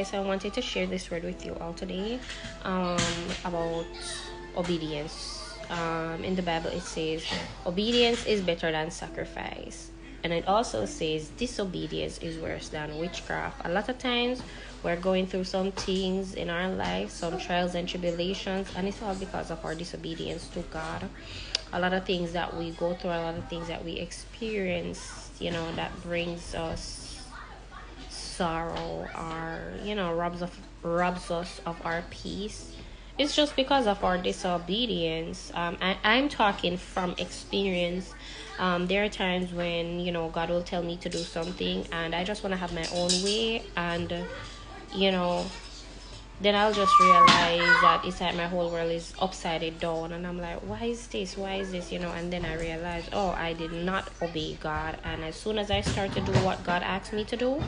yes, I wanted to share this word with you all today, about obedience. In the Bible, it says, obedience is better than sacrifice. And it also says, disobedience is worse than witchcraft. A lot of times, we're going through some things in our life, some trials and tribulations, and it's all because of our disobedience to God. A lot of things that we go through, a lot of things that we experience, that brings us sorrow, or robs us of our peace. It's just because of our disobedience. I'm talking from experience. There are times when God will tell me to do something and I just want to have my own way, and then I'll just realize that it's like my whole world is upside down, and I'm like, why is this, and then I realize, oh, I did not obey God. And as soon as I start to do what God asked me to do,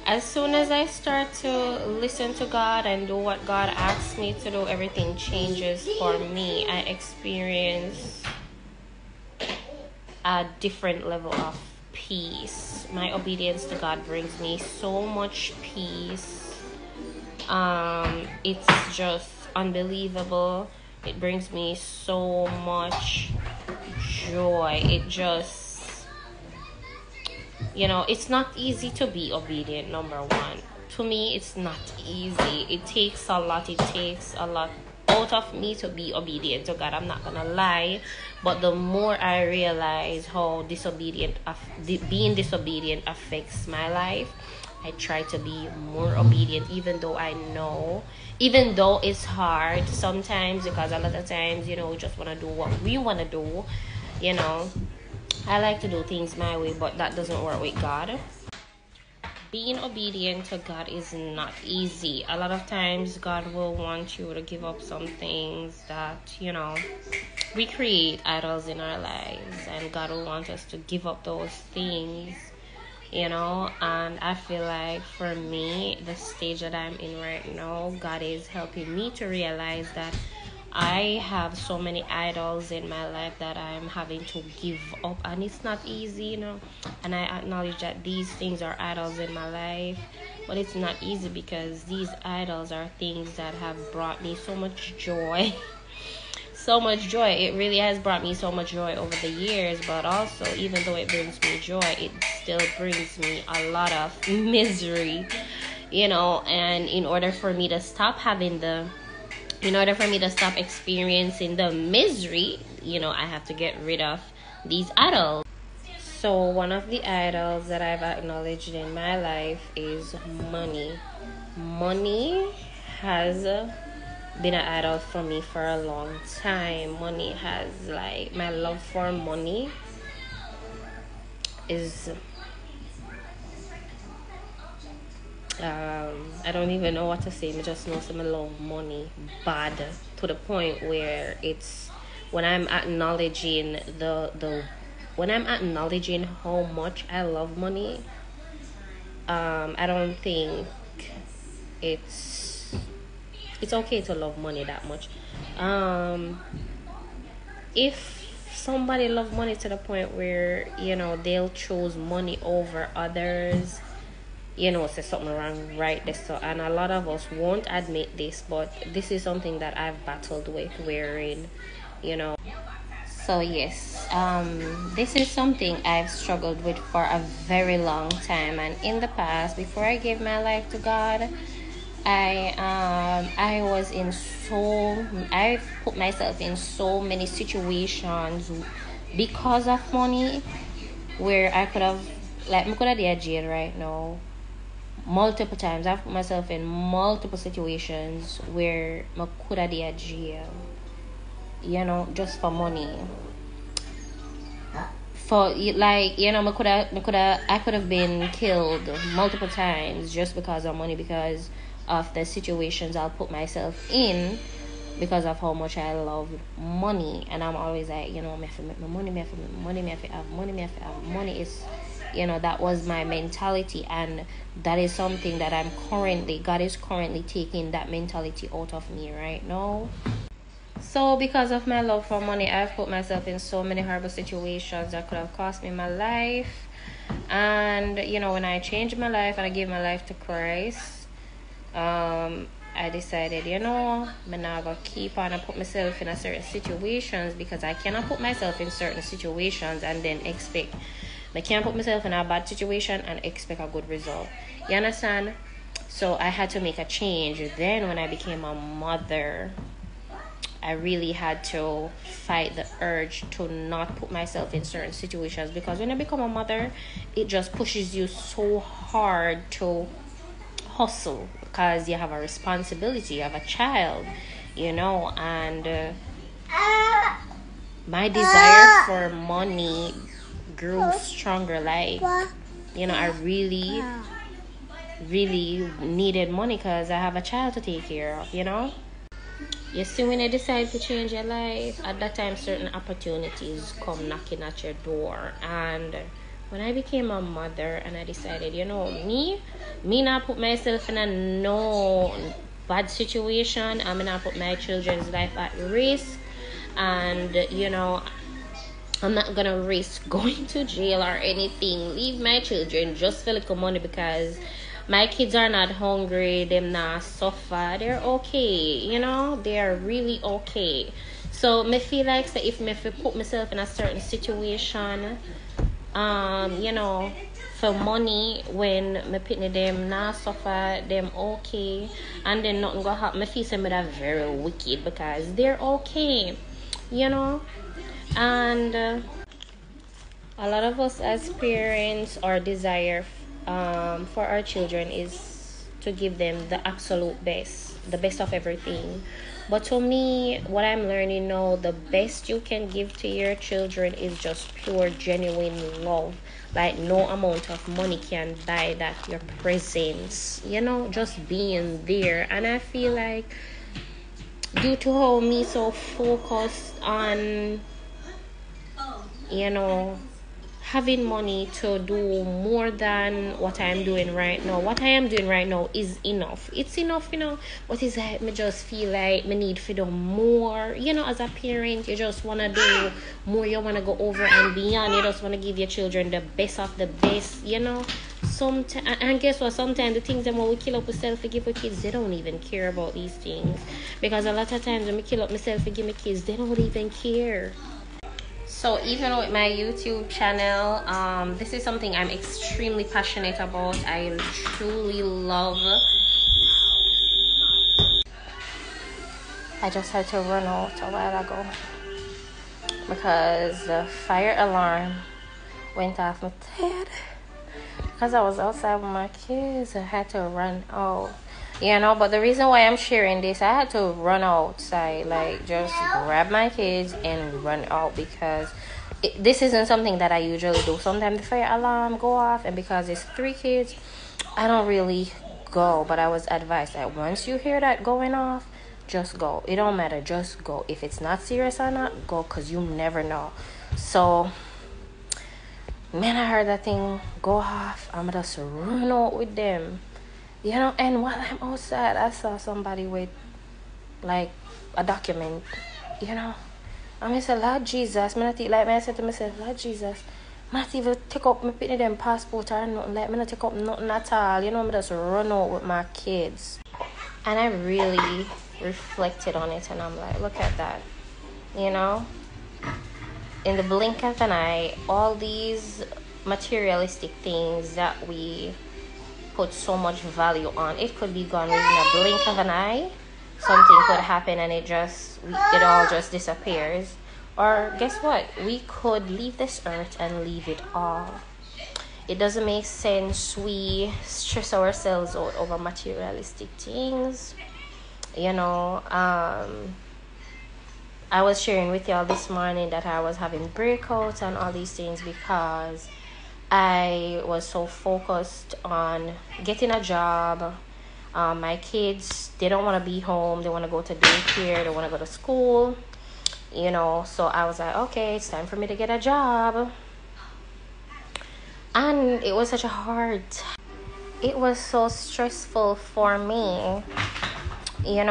as soon as I start to listen to God and do what God asks me to do, everything changes for me. I experience a different level of peace. My obedience to God brings me so much peace. It's just unbelievable. It brings me so much joy. It just, it's not easy to be obedient, number one. To me, it's not easy. It takes a lot out of me to be obedient to God. I'm not gonna lie. But the more I realize how being disobedient affects my life, I try to be more obedient, even though it's hard sometimes, because a lot of times, we just want to do what we want to do. I like to do things my way, but that doesn't work with God. Being obedient to God is not easy. A lot of times God will want you to give up some things that, we create idols in our lives, and God will want us to give up those things, and I feel like for me, the stage that I'm in right now, God is helping me to realize that I have so many idols in my life that I'm having to give up, and it's not easy, and I acknowledge that these things are idols in my life, but it's not easy because these idols are things that have brought me so much joy. So much joy. It really has brought me so much joy over the years, but also, even though it brings me joy, it still brings me a lot of misery, and in order for me to stop experiencing the misery, I have to get rid of these idols. So one of the idols that I've acknowledged in my life is money. Money has been an idol for me for a long time. Money has, my love for money is I don't even know what to say. I just know some love money bad, to the point where it's when I'm acknowledging how much I love money, I don't think it's okay to love money that much. If somebody love money to the point where they'll choose money over others, say something wrong right there. So, and a lot of us won't admit this, but this is something that I've battled with, wherein so yes, this is something I've struggled with for a very long time. And in the past, before I gave my life to God, I put myself in so many situations because of money, where I could have, I could have been jail right now multiple times. I've put myself in multiple situations where I could have been jail, just for money. For I could have been killed multiple times just because of money, because of the situations I'll put myself in, because of how much I love money. And I'm always like, me have to make my money, me have to make my money, me have to have money, me have to have money. It's that was my mentality, and that is something that God is currently taking that mentality out of me right now. So because of my love for money, I've put myself in so many horrible situations that could have cost me my life. And when I changed my life and I gave my life to Christ, I decided, I'm not gonna keep on and put myself in a certain situations, because I cannot put myself in certain situations and then expect. I can't put myself in a bad situation and expect a good result. You understand? So I had to make a change. Then when I became a mother, I really had to fight the urge to not put myself in certain situations, because when I become a mother, it just pushes you so hard to hustle, because you have a responsibility, you have a child, and my desire for money grew stronger. Like, I really needed money because I have a child to take care of. You see, when you decide to change your life, at that time certain opportunities come knocking at your door. And when I became a mother and I decided, me not put myself in a no bad situation, I'm not put my children's life at risk. And I'm not gonna risk going to jail or anything. Leave my children just for little money, because my kids are not hungry, them not suffer, they're okay, they're really okay. So me feel like, say, if me put myself in a certain situation, for money, when me pitney them not suffer, them okay, and then nothing gonna happen, me feel some that very wicked, because they're okay, and a lot of us as parents, our desire for our children is to give them the absolute best, the best of everything. But to me, what I'm learning now, the best you can give to your children is just pure, genuine love. Like, no amount of money can buy that. Your presence, just being there. And I feel like, due to how me so focused on, having money to do more than what I am doing right now. What I am doing right now is enough. It's enough, But it's like, me just feel like me need to do more. As a parent, you just want to do more. You want to go over and beyond. You just want to give your children the best of the best, Sometimes, and guess what? Sometimes the things that when we kill up ourselves to give our kids, they don't even care about these things. Because a lot of times when we kill up myself to give my kids, they don't even care. So even with my YouTube channel, this is something I'm extremely passionate about. I truly love. I just had to run out a while ago because the fire alarm went off my head. Because I was outside with my kids, I had to run out. But the reason why I'm sharing this, I had to run outside, like just grab my kids and run out, because this isn't something that I usually do. Sometimes the fire alarm go off, and because it's 3 kids, I don't really go. But I was advised that once you hear that going off, just go. It don't matter, just go. If it's not serious or not, go, because you never know. So, man, I heard that thing go off. I'm just run out with them. And while I'm outside, I saw somebody with, like, a document, And I said, Lord Jesus, I said to myself, Lord Jesus, I not even take up my pitney them passport or nothing. Like, I not take up nothing at all. I just run out with my kids. And I really reflected on it, and I'm like, look at that. In the blink of an eye, all these materialistic things that we put so much value on, it could be gone within a blink of an eye. Something could happen and it all just disappears. Or guess what? We could leave this earth and leave it all. It doesn't make sense we stress ourselves out over materialistic things. I was sharing with y'all this morning that I was having breakouts and all these things because I was so focused on getting a job. My kids, they don't want to be home. They want to go to daycare. They want to go to school. So I was like, okay, it's time for me to get a job. And it was such a hard time. It was so stressful for me, and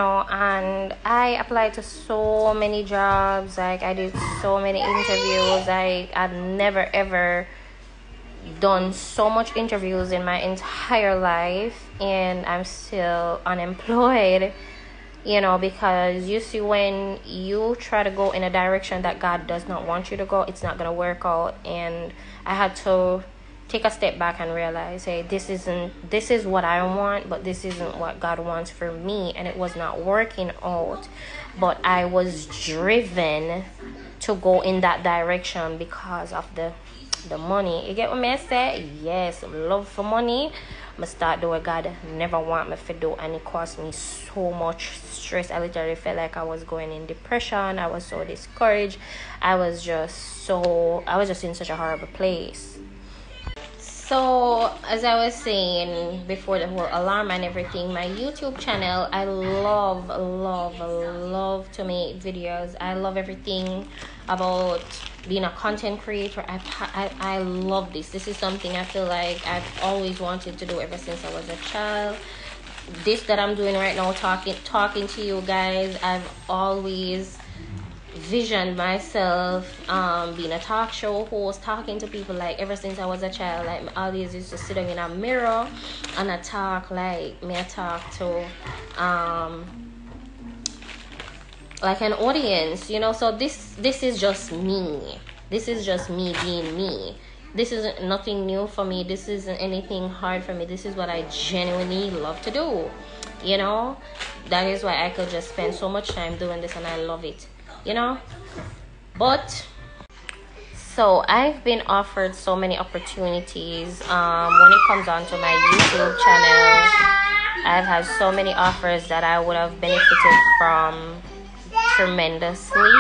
I applied to so many jobs. Like, I did so many interviews. I'd never ever done so much interviews in my entire life, and I'm still unemployed. Because you see, when you try to go in a direction that God does not want you to go, it's not going to work out. And I had to take a step back and realize, hey, this is what I want, but this isn't what God wants for me. And it was not working out, but I was driven to go in that direction because of the money. You get what I say? Yes, love for money. I start doing what God never want me to do, and it caused me so much stress. I literally felt like I was going in depression. I was so discouraged. I was just in such a horrible place. So, as I was saying before the whole alarm and everything, my YouTube channel, I love to make videos. I love everything about being a content creator. I love this. This is something I feel like I've always wanted to do ever since I was a child. This that I'm doing right now, talking to you guys, I've always visioned myself being a talk show host, talking to people, like ever since I was a child. Like, I always used to sit in a mirror and I talk to like an audience, so this is just me. This is just me being me. This isn't nothing new for me. This isn't anything hard for me. This is what I genuinely love to do. That is why I could just spend so much time doing this, and I love it. But so I've been offered so many opportunities when it comes on to my YouTube channel. I've had so many offers that I would have benefited from tremendously,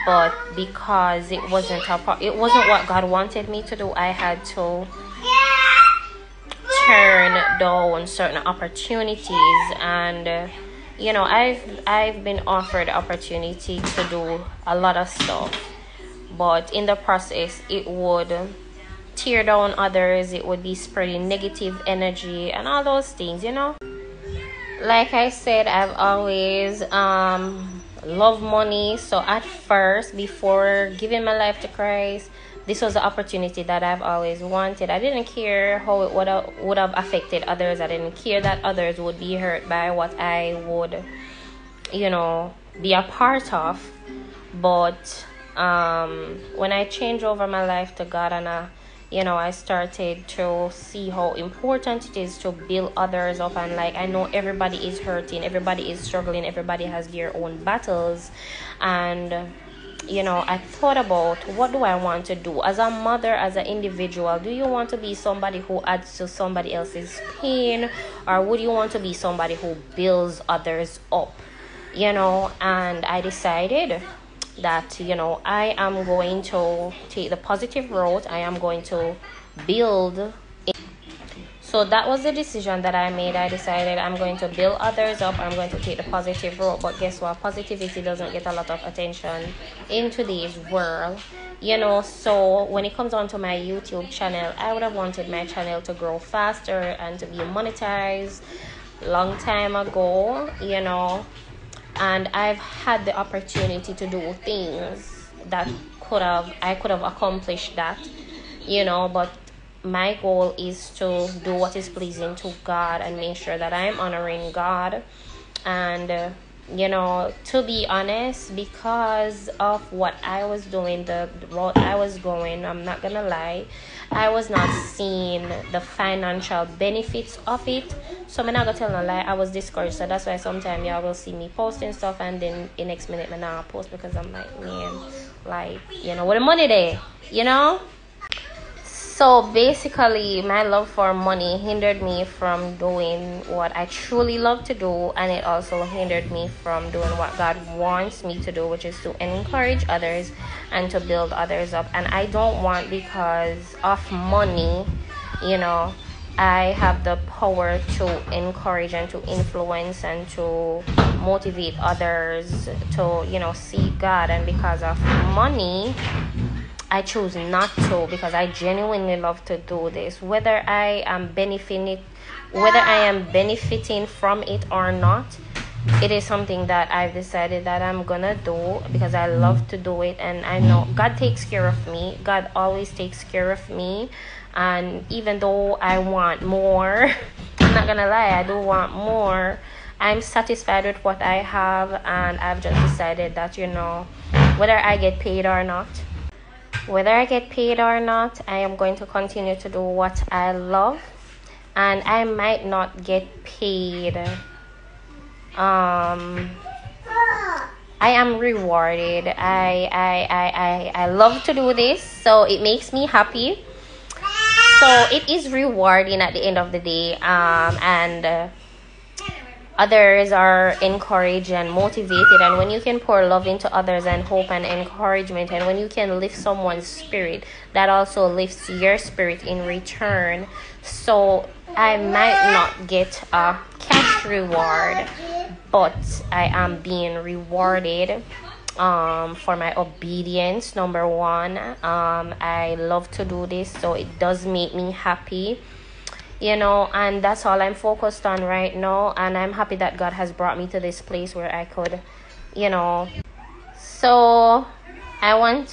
but because it wasn't what God wanted me to do, I had to turn down certain opportunities. And I've been offered opportunity to do a lot of stuff, but in the process it would tear down others. It would be spreading negative energy and all those things. Like I said, I've always loved money. So at first, before giving my life to Christ, this was the opportunity that I've always wanted. I didn't care how it would have affected others. I didn't care that others would be hurt by what I would, be a part of. But when I changed over my life to God, and I started to see how important it is to build others up. And I know everybody is hurting, everybody is struggling, everybody has their own battles. And I thought about, what do I want to do as a mother, as an individual? Do you want to be somebody who adds to somebody else's pain, or would you want to be somebody who builds others up? And I decided that I am going to take the positive route. I am going to build. So that was the decision that I made. I decided I'm going to build others up. I'm going to take the positive route. But guess what? Positivity doesn't get a lot of attention in today's world. So when it comes on to my YouTube channel, I would have wanted my channel to grow faster and to be monetized long time ago, and I've had the opportunity to do things that I could have accomplished that, but my goal is to do what is pleasing to God and make sure that I'm honoring God. And to be honest, because of what I was doing, the route I was going, I'm not gonna lie, I was not seeing the financial benefits of it. So I'm not gonna tell no lie, I was discouraged. So that's why sometimes y'all will see me posting stuff, and then the next minute I not post, because I'm like, man, where the money there, So basically, my love for money hindered me from doing what I truly love to do, and it also hindered me from doing what God wants me to do, which is to encourage others and to build others up. And I don't want, because of money, I have the power to encourage and to influence and to motivate others to, seek God. And because of money, I choose not to, because I genuinely love to do this. Whether I am benefiting from it or not, it is something that I've decided that I'm gonna do because I love to do it, and I know God takes care of me. God always takes care of me, and even though I want more, I'm not gonna lie, I do want more. I'm satisfied with what I have, and I've just decided that, whether I get paid or not, I am going to continue to do what I love, and I might not get paid. I am rewarded. I love to do this, so it makes me happy. So it is rewarding at the end of the day, and others are encouraged and motivated, and when you can pour love into others and hope and encouragement, and when you can lift someone's spirit, that also lifts your spirit in return. So I might not get a cash reward, but I am being rewarded for my obedience. Number one, I love to do this, so it does make me happy, and that's all I'm focused on right now. And I'm happy that God has brought me to this place where I could, so I want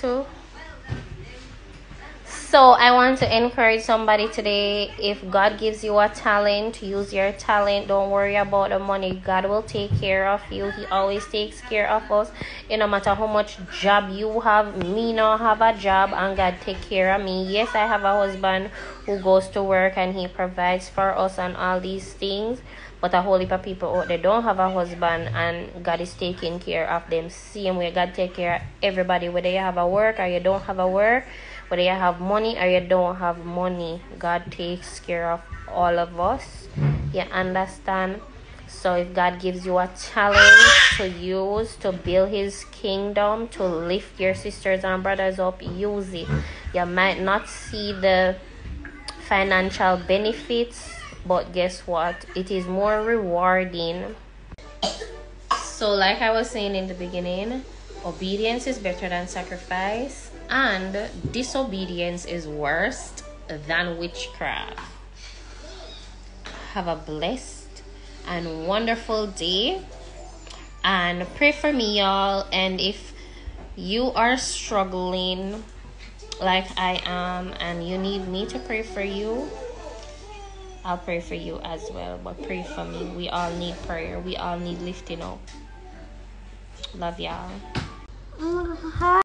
to encourage somebody today. If God gives you a talent, use your talent. Don't worry about the money. God will take care of you. He always takes care of us. No matter how much job you have, me not have a job, and God take care of me. Yes, I have a husband who goes to work and he provides for us and all these things. But a whole heap of people out there don't have a husband, and God is taking care of them. Same way God take care of everybody, whether you have a work or you don't have a work, whether you have money or you don't have money. God takes care of all of us. You understand? So if God gives you a talent to use to build his kingdom, to lift your sisters and brothers up, use it. You might not see the financial benefits, but guess what? It is more rewarding. So like I was saying in the beginning, obedience is better than sacrifice, and disobedience is worse than witchcraft. Have a blessed and wonderful day, and pray for me, y'all. And if you are struggling like I am and you need me to pray for you, I'll pray for you as well. But pray for me. We all need prayer. We all need lifting up. Love y'all.